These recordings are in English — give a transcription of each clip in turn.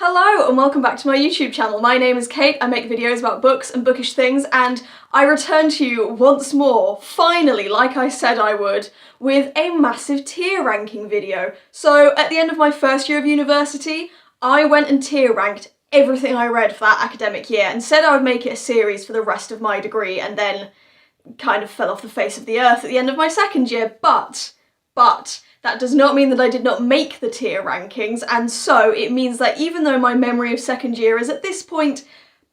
Hello and welcome back to my YouTube channel. My name is Kate, I make videos about books and bookish things, and I return to you once more, finally, like I said I would, with a massive tier ranking video. So at the end of my first year of university, I went and tier ranked everything I read for that academic year and said I would make it a series for the rest of my degree, and then kind of fell off the face of the earth at the end of my second year, but that does not mean that I did not make the tier rankings, and so it means that even though my memory of second year is at this point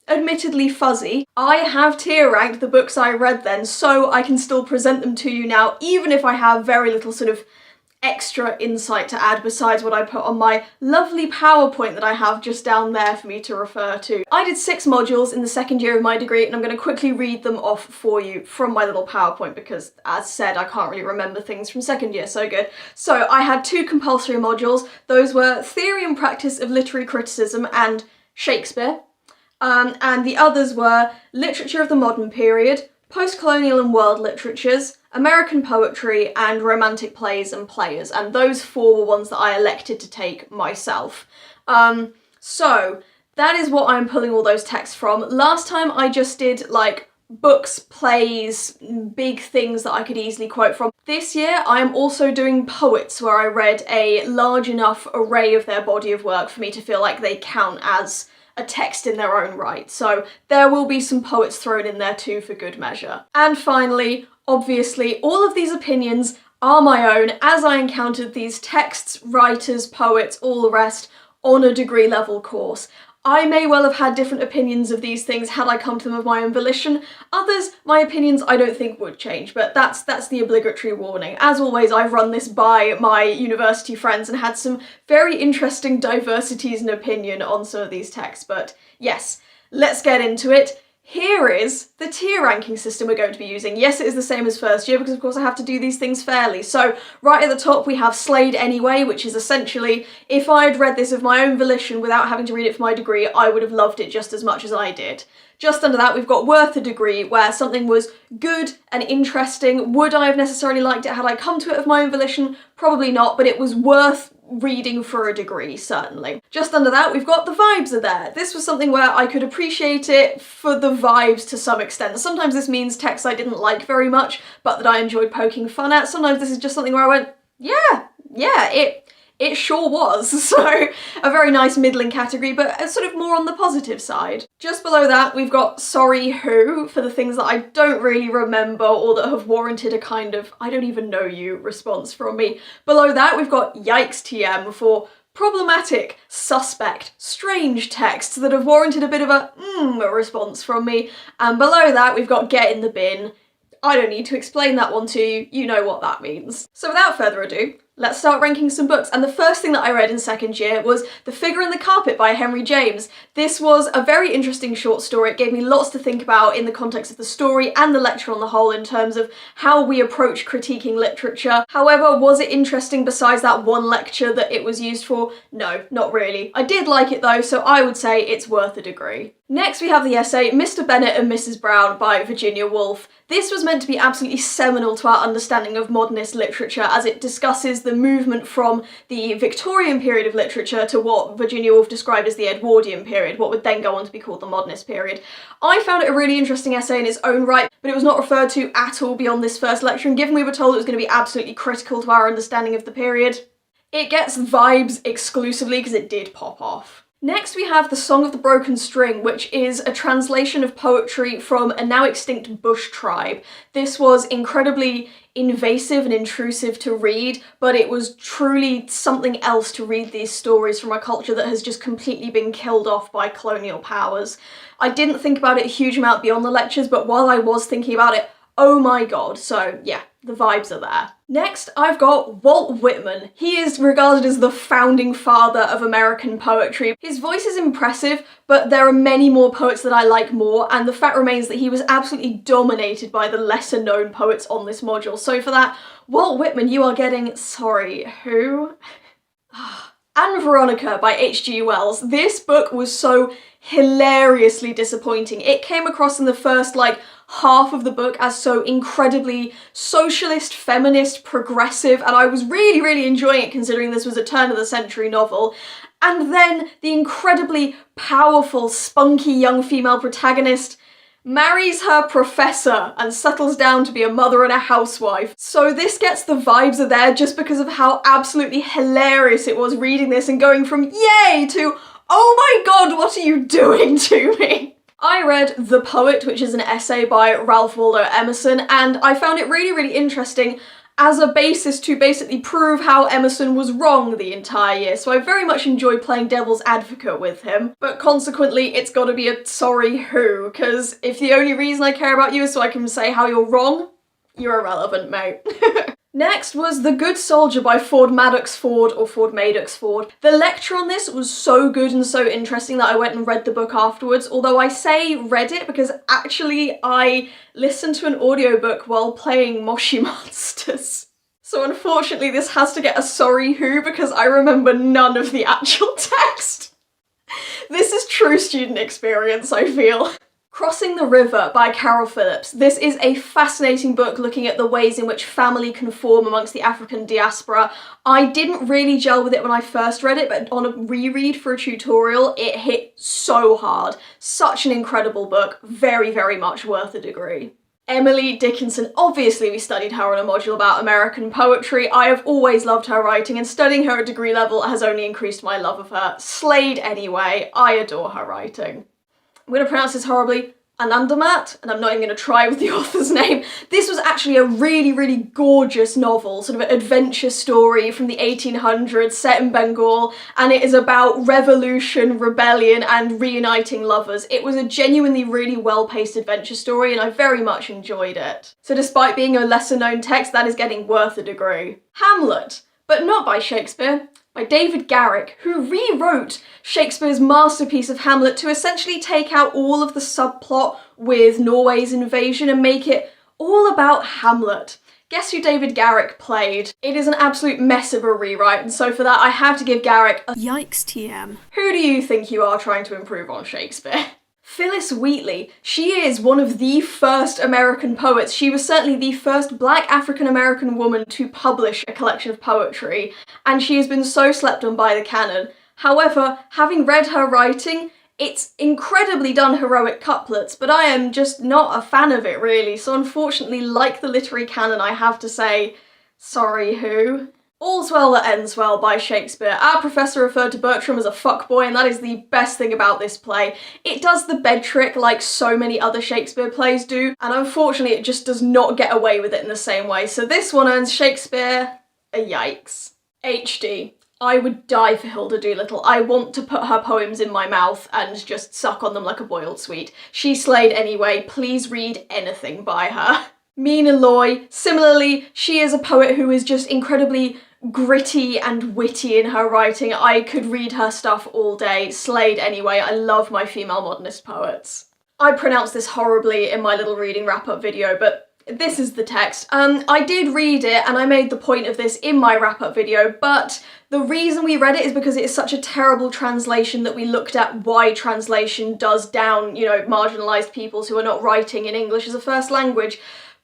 admittedly fuzzy, I have tier ranked the books I read then, so I can still present them to you now, even if I have very little sort of extra insight to add besides what I put on my lovely PowerPoint that I have just down there for me to refer to. I did 6 modules in the second year of my degree, and I'm going to quickly read them off for you from my little PowerPoint because, as said, I can't really remember things from second year so good. So I had 2 compulsory modules. Those were Theory and Practice of Literary Criticism and Shakespeare, and the others were Literature of the Modern Period, Post-Colonial and World Literatures, American Poetry, and Romantic Plays and Players, and those 4 were ones that I elected to take myself. So that is what I'm pulling all those texts from. Last time I just did like books, plays, big things that I could easily quote from. This year I am also doing poets, where I read a large enough array of their body of work for me to feel like they count as a text in their own right, so there will be some poets thrown in there too for good measure. And finally, obviously, all of these opinions are my own as I encountered these texts, writers, poets, all the rest on a degree level course. I may well have had different opinions of these things had I come to them of my own volition. Others, my opinions I don't think would change, but that's the obligatory warning. As always, I've run this by my university friends and had some very interesting diversities in opinion on some of these texts, but yes, let's get into it. Here is the tier ranking system we're going to be using. Yes, it is the same as first year because of course I have to do these things fairly. So right at the top we have Slayed Anyway, which is essentially, if I had read this of my own volition without having to read it for my degree, I would have loved it just as much as I did. Just under that we've got Worth a Degree, where something was good and interesting. Would I have necessarily liked it had I come to it of my own volition? Probably not, but it was worth reading for a degree, certainly. Just under that we've got The Vibes Are There. This was something where I could appreciate it for the vibes to some extent. Sometimes this means texts I didn't like very much, but that I enjoyed poking fun at. Sometimes this is just something where I went, yeah, it sure was. So a very nice middling category, but sort of more on the positive side. Just below that we've got Sorry Who, for the things that I don't really remember or that have warranted a kind of I don't even know you response from me. Below that we've got Yikes TM for problematic, suspect, strange texts that have warranted a bit of a response from me. And below that we've got Get in the Bin. I don't need to explain that one to you, you know what that means. So without further ado, let's start ranking some books. And the first thing that I read in second year was The Figure in the Carpet by Henry James. This was a very interesting short story. It gave me lots to think about in the context of the story and the lecture on the whole in terms of how we approach critiquing literature. However, was it interesting besides that one lecture that it was used for? No, not really. I did like it though, so I would say it's worth a degree. Next we have the essay Mr. Bennet and Mrs. Brown by Virginia Woolf. This was meant to be absolutely seminal to our understanding of modernist literature, as it discusses the movement from the Victorian period of literature to what Virginia Woolf described as the Edwardian period, what would then go on to be called the modernist period. I found it a really interesting essay in its own right, but it was not referred to at all beyond this first lecture, and given we were told it was going to be absolutely critical to our understanding of the period, it gets vibes exclusively because it did pop off. Next we have The Song of the Broken String, which is a translation of poetry from a now extinct bush tribe. This was incredibly invasive and intrusive to read, but it was truly something else to read these stories from a culture that has just completely been killed off by colonial powers. I didn't think about it a huge amount beyond the lectures, but while I was thinking about it, oh my god, so yeah, the vibes are there. Next, I've got Walt Whitman. He is regarded as the founding father of American poetry. His voice is impressive, but there are many more poets that I like more, and the fact remains that he was absolutely dominated by the lesser known poets on this module. So for that, Walt Whitman, you are getting Sorry Who? Anne Veronica by H.G. Wells. This book was so hilariously disappointing. It came across in the first half of the book as so incredibly socialist, feminist, progressive, and I was really enjoying it considering this was a turn of the century novel. And then the incredibly powerful, spunky young female protagonist marries her professor and settles down to be a mother and a housewife. So this gets the vibes are there just because of how absolutely hilarious it was reading this and going from yay to oh my god, what are you doing to me? I read The Poet, which is an essay by Ralph Waldo Emerson, and I found it really, really interesting as a basis to basically prove how Emerson was wrong the entire year, so I very much enjoyed playing devil's advocate with him. But consequently, it's gotta be a sorry who, because if the only reason I care about you is so I can say how you're wrong, you're irrelevant, mate. Next was The Good Soldier by Ford Madox Ford, or Ford Madox Ford. The lecture on this was so good and so interesting that I went and read the book afterwards, although I say read it because actually I listened to an audiobook while playing Moshi Monsters. So unfortunately this has to get a sorry who because I remember none of the actual text. This is true student experience, I feel. Crossing the River by Carol Phillips. This is a fascinating book looking at the ways in which family can form amongst the African diaspora. I didn't really gel with it when I first read it, but on a reread for a tutorial, it hit so hard. Such an incredible book, very, very much worth a degree. Emily Dickinson, obviously we studied her on a module about American poetry. I have always loved her writing and studying her at degree level has only increased my love of her. Slayed anyway, I adore her writing. I'm going to pronounce this horribly, Anandamat, and I'm not even going to try with the author's name. This was actually a really, really gorgeous novel, sort of an adventure story from the 1800s set in Bengal, and it is about revolution, rebellion, and reuniting lovers. It was a genuinely really well-paced adventure story, and I very much enjoyed it. So despite being a lesser-known text, that is getting worth a degree. Hamlet, but not by Shakespeare. By David Garrick, who rewrote Shakespeare's masterpiece of Hamlet to essentially take out all of the subplot with Norway's invasion and make it all about Hamlet. Guess who David Garrick played? It is an absolute mess of a rewrite, and so for that I have to give Garrick a yikes TM. Who do you think you are trying to improve on Shakespeare? Phyllis Wheatley. She is one of the first American poets. She was certainly the first Black African-American woman to publish a collection of poetry, and she has been so slept on by the canon. However, having read her writing, it's incredibly done heroic couplets, but I am just not a fan of it really, so unfortunately, like the literary canon, I have to say, sorry who? All's Well That Ends Well by Shakespeare. Our professor referred to Bertram as a fuckboy, and that is the best thing about this play. It does the bed trick like so many other Shakespeare plays do, and unfortunately it just does not get away with it in the same way. So this one earns Shakespeare a yikes. HD. I would die for Hilda Doolittle. I want to put her poems in my mouth and just suck on them like a boiled sweet. She slayed anyway. Please read anything by her. Mina Loy. Similarly, she is a poet who is just incredibly gritty and witty in her writing. I could read her stuff all day. Slayed anyway. I love my female modernist poets. I pronounced this horribly in my little reading wrap-up video, but this is the text. I did read it and I made the point of this in my wrap-up video, but the reason we read it is because it is such a terrible translation that we looked at why translation does down, you know, marginalised peoples who are not writing in English as a first language.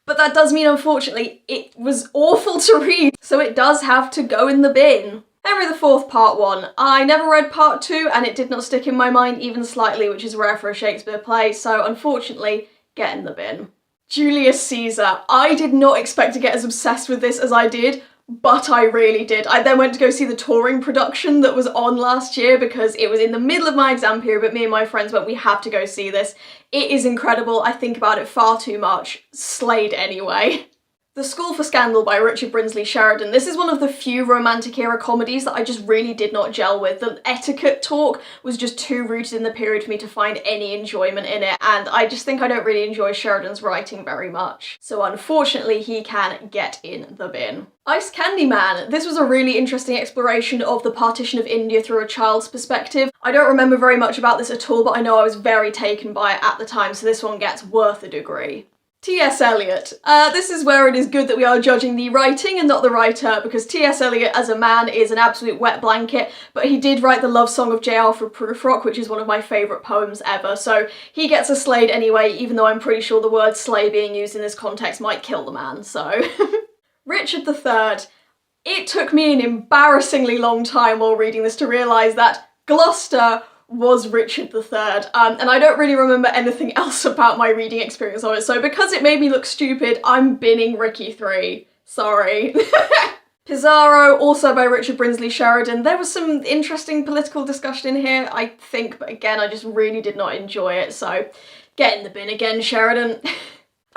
But that does mean, unfortunately, it was awful to read, so it does have to go in the bin. Henry IV Part 1. I never read Part 2 and it did not stick in my mind even slightly, which is rare for a Shakespeare play, so unfortunately, get in the bin. Julius Caesar. I did not expect to get as obsessed with this as I did, but I really did. I then went to go see the touring production that was on last year because it was in the middle of my exam period, but me and my friends went, we have to go see this. It is incredible. I think about it far too much. Slayed anyway. The School for Scandal by Richard Brinsley Sheridan. This is one of the few romantic era comedies that I just really did not gel with. The etiquette talk was just too rooted in the period for me to find any enjoyment in it, and I just think I don't really enjoy Sheridan's writing very much. So unfortunately he can get in the bin. Ice Candy Man. This was a really interesting exploration of the partition of India through a child's perspective. I don't remember very much about this at all, but I know I was very taken by it at the time, so this one gets worth a degree. T.S. Eliot. This is where it is good that we are judging the writing and not the writer, because T.S. Eliot as a man is an absolute wet blanket, but he did write the love song of J. Alfred Prufrock, which is one of my favourite poems ever, so he gets a slayed anyway, even though I'm pretty sure the word slay being used in this context might kill the man, so. Richard III. It took me an embarrassingly long time while reading this to realise that Gloucester was Richard III, and I don't really remember anything else about my reading experience of it, so because it made me look stupid, I'm binning Ricky 3. Sorry. Pizarro, also by Richard Brinsley Sheridan. There was some interesting political discussion in here, I think, but again, I just really did not enjoy it, so get in the bin again, Sheridan.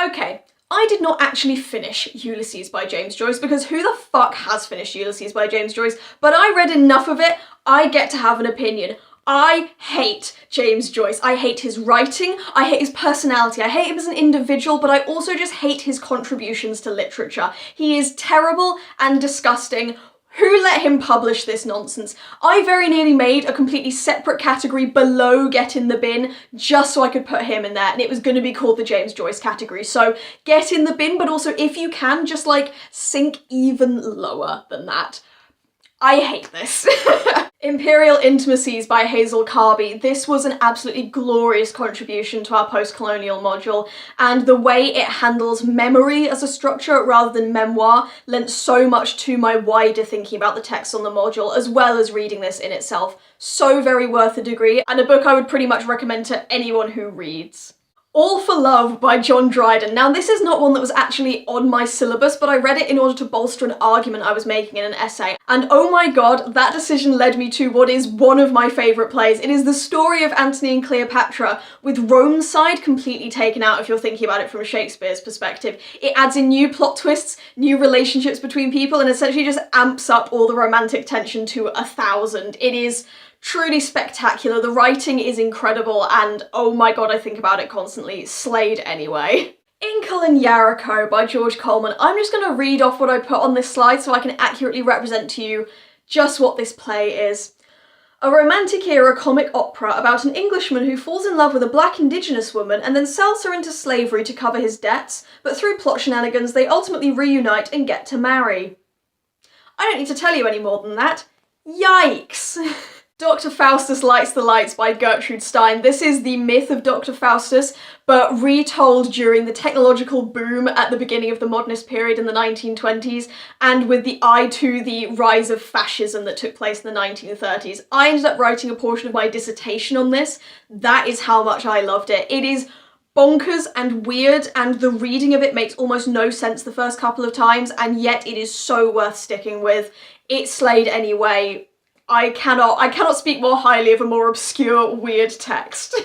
Okay, I did not actually finish Ulysses by James Joyce, because who the fuck has finished Ulysses by James Joyce? But I read enough of it, I get to have an opinion. I hate James Joyce. I hate his writing, I hate his personality, I hate him as an individual, but I also just hate his contributions to literature. He is terrible and disgusting. Who let him publish this nonsense? I very nearly made a completely separate category below Get in the Bin just so I could put him in there, and it was going to be called the James Joyce category. So get in the bin, but also if you can, just like sink even lower than that. I hate this. Imperial Intimacies by Hazel Carby. This was an absolutely glorious contribution to our post-colonial module, and the way it handles memory as a structure rather than memoir lent so much to my wider thinking about the text on the module, as well as reading this in itself. So very worth a degree, and a book I would pretty much recommend to anyone who reads. All for Love by John Dryden. Now, this is not one that was actually on my syllabus, but I read it in order to bolster an argument I was making in an essay. And oh my god, that decision led me to what is one of my favourite plays. It is the story of Antony and Cleopatra, with Rome's side completely taken out if you're thinking about it from Shakespeare's perspective. It adds in new plot twists, new relationships between people, and essentially just amps up all the romantic tension to 1,000. It is truly spectacular, the writing is incredible, and oh my god, I think about it constantly. Slayed anyway. Inkle and Yariko by George Coleman. I'm just going to read off what I put on this slide so I can accurately represent to you just what this play is. A romantic era comic opera about an Englishman who falls in love with a black indigenous woman and then sells her into slavery to cover his debts, but through plot shenanigans they ultimately reunite and get to marry. I don't need to tell you any more than that. Yikes! Dr. Faustus Lights the Lights by Gertrude Stein. This is the myth of Dr. Faustus, but retold during the technological boom at the beginning of the modernist period in the 1920s, and with the eye to the rise of fascism that took place in the 1930s. I ended up writing a portion of my dissertation on this. That is how much I loved it. It is bonkers and weird, and the reading of it makes almost no sense the first couple of times, and yet it is so worth sticking with. It slayed anyway. I cannot speak more highly of a more obscure, weird text.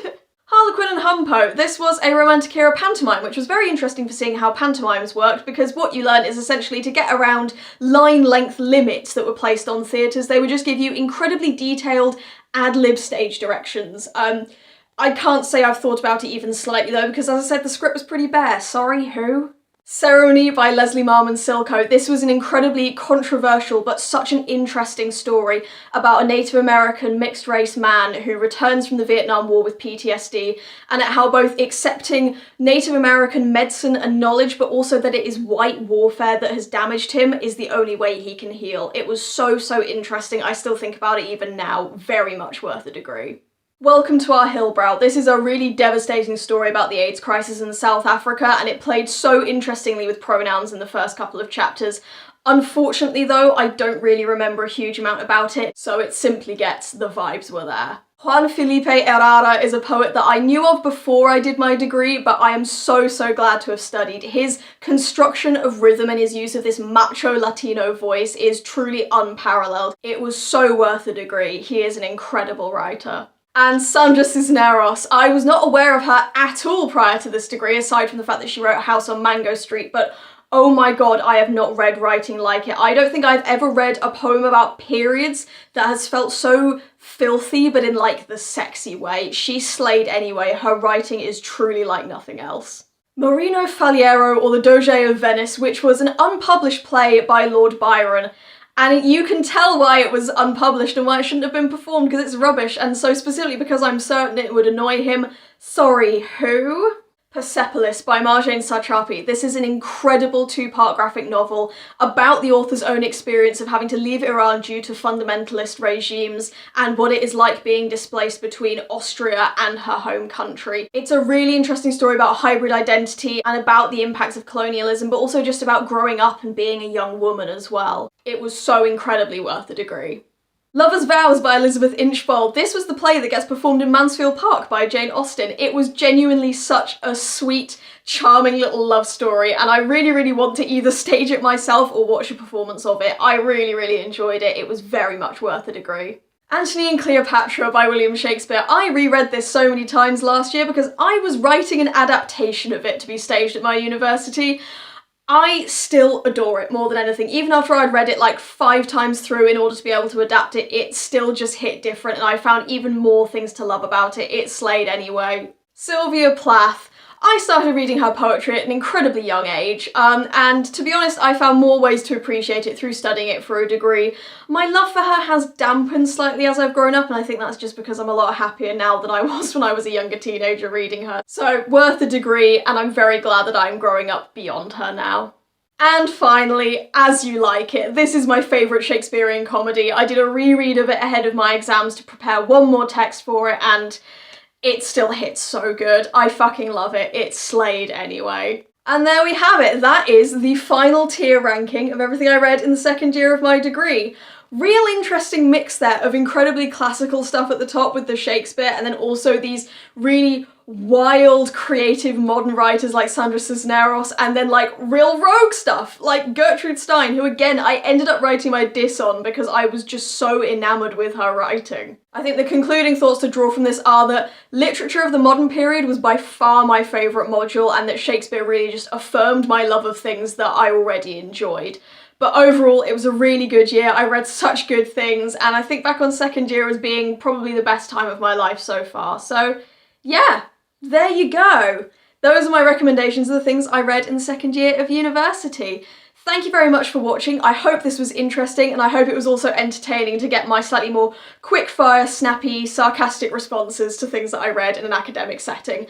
Harlequin and Humpo. This was a romantic era pantomime, which was very interesting for seeing how pantomimes worked, because what you learn is essentially to get around line length limits that were placed on theatres. They would just give you incredibly detailed ad-lib stage directions. I can't say I've thought about it even slightly though, because as I said, the script was pretty bare. Sorry, who? Ceremony by Leslie Marmon Silko. This was an incredibly controversial but such an interesting story about a Native American mixed race man who returns from the Vietnam War with PTSD, and at how both accepting Native American medicine and knowledge, but also that it is white warfare that has damaged him, is the only way he can heal. It was so interesting. I still think about it even now. Very much worth a degree. Welcome to Our Hillbrow. This is a really devastating story about the AIDS crisis in South Africa, and it played so interestingly with pronouns in the first couple of chapters. Unfortunately though, I don't really remember a huge amount about it, so it simply gets the vibes were there. Juan Felipe Herrera is a poet that I knew of before I did my degree, but I am so glad to have studied. His construction of rhythm and his use of this macho Latino voice is truly unparalleled. It was so worth a degree. He is an incredible writer. And Sandra Cisneros. I was not aware of her at all prior to this degree, aside from the fact that she wrote House on Mango Street, but oh my god, I have not read writing like it. I don't think I've ever read a poem about periods that has felt so filthy, but in like the sexy way. She slayed anyway. Her writing is truly like nothing else. Marino Faliero, or The Doge of Venice, which was an unpublished play by Lord Byron. And you can tell why it was unpublished and why it shouldn't have been performed, because it's rubbish, and so specifically because I'm certain it would annoy him. Sorry, who? Persepolis by Marjane Satrapi. This is an incredible two-part graphic novel about the author's own experience of having to leave Iran due to fundamentalist regimes and what it is like being displaced between Austria and her home country. It's a really interesting story about hybrid identity and about the impacts of colonialism, but also just about growing up and being a young woman as well. It was so incredibly worth a degree. Lover's Vows by Elizabeth Inchbald. This was the play that gets performed in Mansfield Park by Jane Austen. It was genuinely such a sweet, charming little love story, and I really, really want to either stage it myself or watch a performance of it. I really, really enjoyed it. It was very much worth a degree. Antony and Cleopatra by William Shakespeare. I reread this so many times last year because I was writing an adaptation of it to be staged at my university. I still adore it more than anything. Even after I'd read it like 5 times through in order to be able to adapt it, it still just hit different and I found even more things to love about it. It slayed anyway. Sylvia Plath. I started reading her poetry at an incredibly young age, and to be honest, I found more ways to appreciate it through studying it for a degree. My love for her has dampened slightly as I've grown up, and I think that's just because I'm a lot happier now than I was when I was a younger teenager reading her. So, worth a degree, and I'm very glad that I'm growing up beyond her now. And finally, As You Like It. This is my favourite Shakespearean comedy. I did a reread of it ahead of my exams to prepare one more text for it, and it still hits so good. I fucking love it. It slayed anyway. And there we have it. That is the final tier ranking of everything I read in the second year of my degree. Real interesting mix there of incredibly classical stuff at the top with the Shakespeare, and then also these really wild, creative modern writers like Sandra Cisneros, and then like real rogue stuff like Gertrude Stein, who again I ended up writing my diss on because I was just so enamoured with her writing. I think the concluding thoughts to draw from this are that literature of the modern period was by far my favourite module, and that Shakespeare really just affirmed my love of things that I already enjoyed. But overall, it was a really good year. I read such good things, and I think back on second year as being probably the best time of my life so far. So yeah, there you go. Those are my recommendations of the things I read in the second year of university. Thank you very much for watching. I hope this was interesting, and I hope it was also entertaining to get my slightly more quick-fire, snappy, sarcastic responses to things that I read in an academic setting.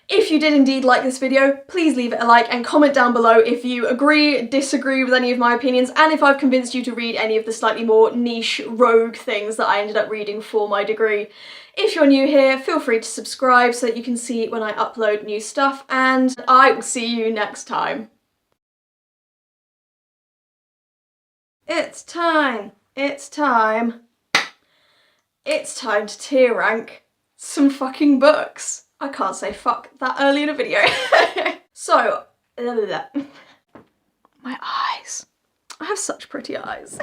If you did indeed like this video, please leave it a like and comment down below if you agree, disagree with any of my opinions, and if I've convinced you to read any of the slightly more niche, rogue things that I ended up reading for my degree. If you're new here, feel free to subscribe so that you can see when I upload new stuff, and I will see you next time. It's time. It's time. It's time to tier rank some fucking books. I can't say fuck that early in a video. So, my eyes. I have such pretty eyes.